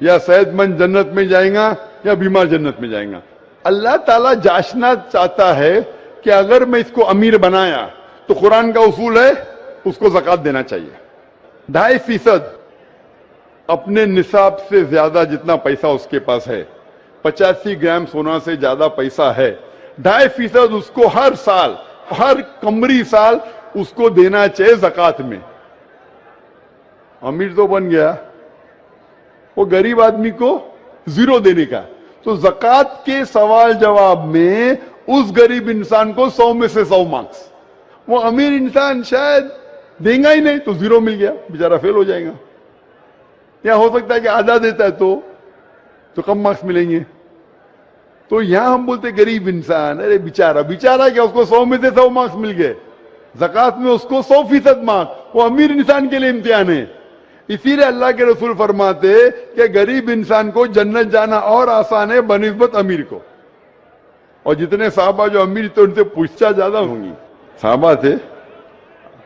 یا صحت مند جنت میں جائیں گا یا بیمار جنت میں جائیں گا. اللہ تعالیٰ جانچنا چاہتا ہے کہ اگر میں اس کو امیر بنایا تو قرآن کا اصول ہے اس کو زکوٰۃ دینا چاہیے. 2.5% اپنے نصاب سے زیادہ جتنا پیسہ اس کے پاس ہے, 85 گرام سونا سے زیادہ پیسہ ہے, 2.5% اس کو ہر سال, ہر قمری سال اس کو دینا چاہیے زکوٰۃ میں. امیر تو بن گیا, وہ غریب آدمی کو 0 دینے کا. تو زکوٰۃ کے سوال جواب میں اس غریب انسان کو 100 میں سے 100 مارکس. وہ امیر انسان شاید دیں گا ہی نہیں تو 0 مل گیا, بیچارہ فیل ہو جائے گا. یا ہو سکتا ہے کہ آدھا دیتا ہے تو کم مارکس ملیں گے. تو یہاں ہم بولتے غریب انسان, ارے بیچارہ کیا, اس کو 100 میں سے 100 مارکس مل گئے. زکوٰۃ میں اس کو 100% مارکس, وہ امیر انسان کے لیے امتحان ہے. اسی لیے اللہ کے رسول فرماتے کہ غریب انسان کو جنت جانا اور آسان ہے بنسبت امیر کو. اور جتنے صحابہ جو امیر تھے ان سے پوچھتا زیادہ ہوں گی. صحابہ تھے,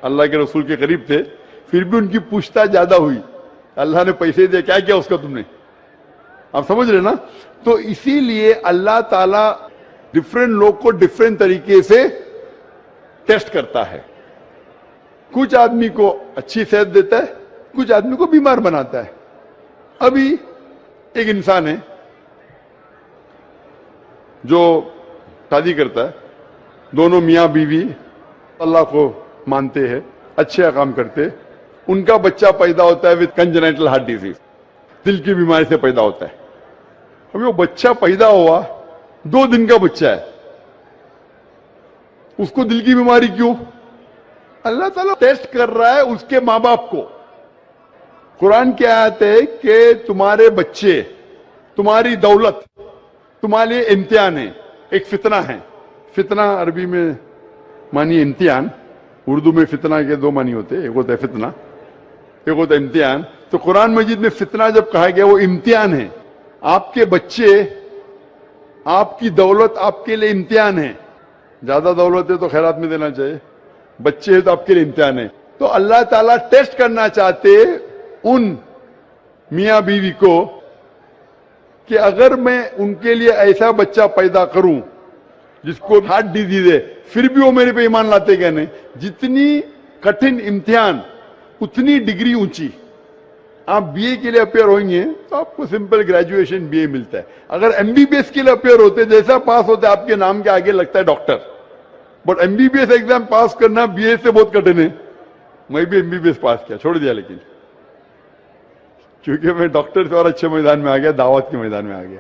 اللہ کے رسول کے قریب تھے, پھر بھی ان کی پوچھتا زیادہ ہوئی. اللہ نے پیسے دے, کیا کیا اس کا تم نے؟ آپ سمجھ رہے نا. تو اسی لیے اللہ تعالیٰ ڈفرینٹ لوگ کو ڈفرینٹ طریقے سے ٹیسٹ کرتا ہے. کچھ آدمی کو اچھی صحت دیتا ہے, کچھ آدمی کو بیمار بناتا ہے. ابھی ایک انسان ہے جو شادی کرتا ہے, دونوں میاں بیوی اللہ کو مانتے ہیں, اچھے کام کرتے, ان کا بچہ پیدا ہوتا ہے وتھ کنجنائٹل ہارٹ ڈیزیز, دل کی بیماری سے پیدا ہوتا ہے. ابھی وہ بچہ پیدا ہوا, 2 دن کا بچہ ہے, اس کو دل کی بیماری کیوں؟ اللہ تعالیٰ ٹیسٹ کر رہا ہے اس کے ماں باپ کو. قرآن کی آیت ہے کہ تمہارے بچے, تمہاری دولت تمہارے لیے امتحان ہے, ایک فتنہ ہے. فتنہ عربی میں مانی امتحان, اردو میں فتنہ کے 2 معنی ہوتے, ایک ہوتا ہے فتنہ, ایک ہوتا ہے امتحان. تو قرآن مجید میں فتنہ جب کہا گیا وہ امتحان ہے. آپ کے بچے, آپ کی دولت آپ کے لیے امتحان ہے. زیادہ دولت ہے تو خیرات میں دینا چاہیے, بچے ہیں تو آپ کے لیے امتحان ہے. تو اللہ تعالیٰ ٹیسٹ کرنا چاہتے ان میاں بیوی کو کہ اگر میں ان کے لیے ایسا بچہ پیدا کروں جس کو ہارٹ ڈیزیز ہے, پھر بھی وہ میرے پہ ایمان لاتے کیا نہیں. جتنی کٹھن امتحان اتنی ڈگری اونچی. آپ بی اے کے لیے اپیئر ہوئیں گے تو آپ کو سمپل گریجویشن بی اے ملتا ہے. اگر ایم بی بی ایس کے لیے اپیئر ہوتے, جیسا پاس ہوتا ہے آپ کے نام کے آگے لگتا ہے doctor. But M B B S exam pass کرنا بی اے سے بہت کٹھن ہے. میں بھی M B B S pass کیا, چھوڑ دیا, لیکن کیونکہ میں ڈاکٹر سے اور اچھے میدان میں آ گیا, دعوت کے میدان میں آ گیا.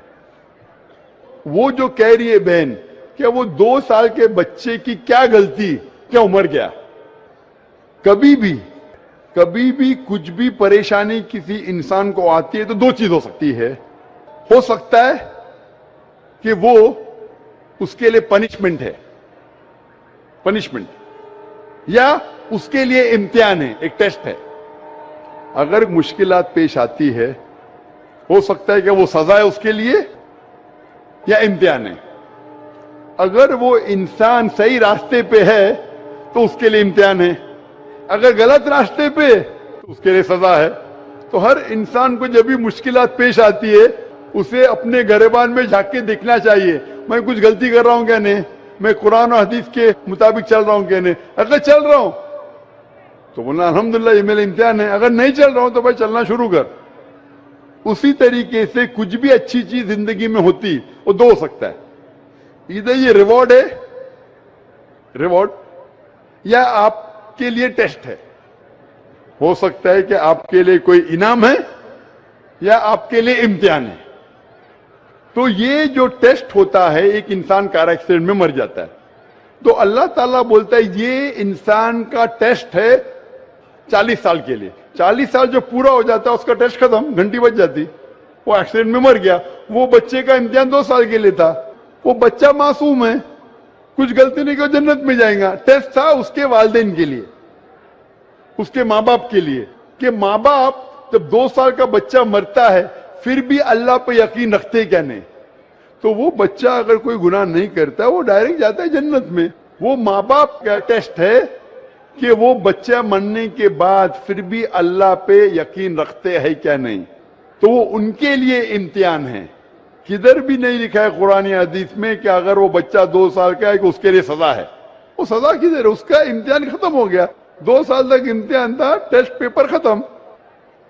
وہ جو کہہ رہی ہے بہن کہ وہ 2 سال کے بچے کی کیا غلطی, کیا عمر گیا. کبھی بھی کچھ بھی پریشانی کسی انسان کو آتی ہے تو 2 چیز ہو سکتی ہے. ہو سکتا ہے کہ وہ اس کے لیے پنشمنٹ ہے, پنشمنٹ, یا اس کے لیے امتحان ہے, ایک ٹیسٹ ہے. اگر مشکلات پیش آتی ہے ہو سکتا ہے کہ وہ سزا ہے اس کے لیے یا امتحان ہے. اگر وہ انسان صحیح راستے پہ ہے تو اس کے لیے امتحان ہے, اگر غلط راستے پہ تو اس کے لیے سزا ہے. تو ہر انسان کو جب بھی مشکلات پیش آتی ہے اسے اپنے گریبان میں جھانک کے دیکھنا چاہیے, میں کچھ غلطی کر رہا ہوں کیا نہیں, میں قرآن و حدیث کے مطابق چل رہا ہوں کیا نہیں. اگر چل رہا ہوں تو بولنا الحمدللہ یہ میرا امتحان ہے, اگر نہیں چل رہا ہوں تو بھائی چلنا شروع کر. اسی طریقے سے کچھ بھی اچھی چیز زندگی میں ہوتی وہ 2 ہو سکتا ہے, ادھر یہ ریوارڈ ہے, ریوارڈ, یا آپ کے لیے ٹیسٹ ہے. ہو سکتا ہے کہ آپ کے لیے کوئی انعام ہے یا آپ کے لیے امتحان ہے. تو یہ جو ٹیسٹ ہوتا ہے, ایک انسان کار ایکسیڈنٹ میں مر جاتا ہے تو اللہ تعالیٰ بولتا ہے یہ انسان کا ٹیسٹ ہے 40 سال کے لیے. 40 سال جو پورا ہو جاتا ہے اس کا ٹیسٹ ختم, گھنٹی بچ جاتی, وہ ایکسیڈنٹ میں مر گیا. وہ بچے کا امتحان 2 سال کے لیے تھا, وہ بچہ معصوم ہے, کچھ غلطی نہیں کہ جنت میں جائیں گا. ٹیسٹ تھا اس کے والدین کے لیے, اس کے ماں باپ کے لیے, کہ ماں باپ جب 2 سال کا بچہ مرتا ہے پھر بھی اللہ پہ یقین رکھتے کیا نہیں. تو وہ بچہ اگر کوئی گناہ نہیں کرتا وہ ڈائریکٹ جاتا ہے جنت میں. وہ ماں باپ کا ٹیسٹ ہے کہ وہ بچہ مرنے کے بعد پھر بھی اللہ پہ یقین رکھتے ہیں کیا نہیں. تو وہ ان کے لیے امتحان ہے. کدھر بھی نہیں لکھا ہے قرآن یا حدیث میں کہ اگر وہ بچہ 2 سال کا ہے کہ اس کے لیے سزا ہے. وہ سزا کدھر ہے؟ اس کا امتحان ختم ہو گیا. 2 سال تک امتحان تھا, ٹیسٹ پیپر ختم.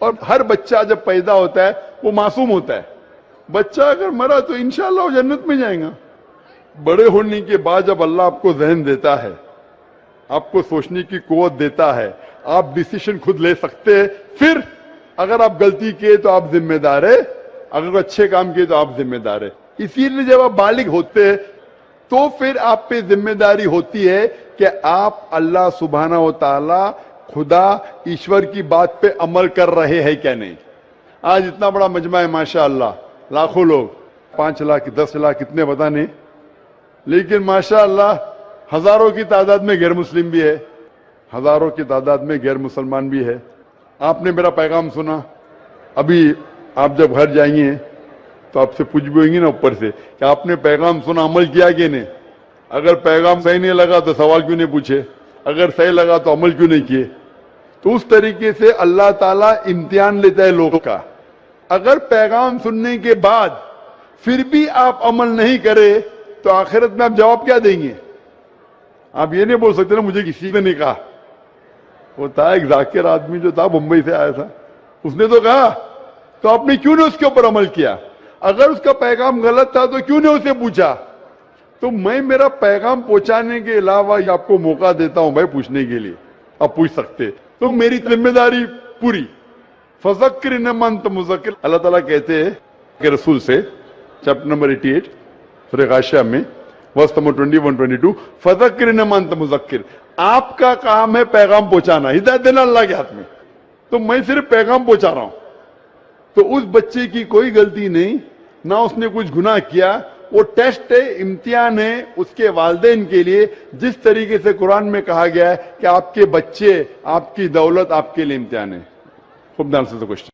اور ہر بچہ جب پیدا ہوتا ہے وہ معصوم ہوتا ہے. بچہ اگر مرا تو انشاءاللہ وہ جنت میں جائیں گا. بڑے ہونے کے بعد جب اللہ آپ کو ذہن دیتا ہے, آپ کو سوچنے کی قوت دیتا ہے, آپ ڈیسیشن خود لے سکتے ہیں, پھر اگر آپ غلطی کیے تو آپ ذمہ دار ہے, اگر اچھے کام کیے تو آپ ذمہ دار ہے. اسی لیے جب آپ بالغ ہوتے ہیں تو پھر آپ پہ ذمہ داری ہوتی ہے کہ آپ اللہ سبحانہ و تعالی خدا ایشور کی بات پہ عمل کر رہے ہیں کیا نہیں. آج اتنا بڑا مجمع ہے ماشاءاللہ, لاکھوں لوگ, 5 لاکھ 10 لاکھ کتنے پتہ نہیں, لیکن ماشاءاللہ ہزاروں کی تعداد میں غیر مسلم بھی ہے, ہزاروں کی تعداد میں غیر مسلمان بھی ہے. آپ نے میرا پیغام سنا. ابھی آپ جب گھر جائیں گے تو آپ سے پوچھ بھی ہوئیں گی نا اوپر سے کہ آپ نے پیغام سنا, عمل کیا کہ نہیں. اگر پیغام صحیح نہیں لگا تو سوال کیوں نہیں پوچھے, اگر صحیح لگا تو عمل کیوں نہیں کیے. تو اس طریقے سے اللہ تعالیٰ امتحان لیتا ہے لوگوں کا. اگر پیغام سننے کے بعد پھر بھی آپ عمل نہیں کرے تو آخرت میں آپ جواب کیا دیں گے؟ آپ یہ نہیں بول سکتے نا مجھے کسی نے نہیں کہا. وہ تھا ایک ذاکر آدمی جو تھا, بمبئی سے آیا تھا, اس نے تو کہا, تو آپ نے کیوں نہیں اس کے اوپر عمل کیا؟ اگر اس کا پیغام غلط تھا تو کیوں نہیں اسے پوچھا؟ تو میں میرا پیغام پہنچانے کے علاوہ آپ کو موقع دیتا ہوں بھائی پوچھنے کے لیے, آپ پوچھ سکتے, تو میری ذمہ داری پوری. فذکر انما انت مذکر. اللہ تعالیٰ کہتے ہیں کہ رسول سے چیپٹر نمبر 88 سورہ غاشیہ میں ورس نمبر 21-22, فذکر انما انت مذکر. آپ کا کام ہے پیغام پہنچانا, ہدایت دینا اللہ کے ہاتھ میں, تو میں صرف پیغام پہنچا رہا ہوں. تو اس بچے کی کوئی غلطی نہیں, نہ اس نے کچھ گناہ کیا. وہ ٹیسٹ ہے, امتحان ہے اس کے والدین کے لیے. جس طریقے سے قرآن میں کہا گیا ہے کہ آپ کے بچے, آپ کی دولت آپ کے لیے امتحان ہے. خوب دھیان سے کوشچن.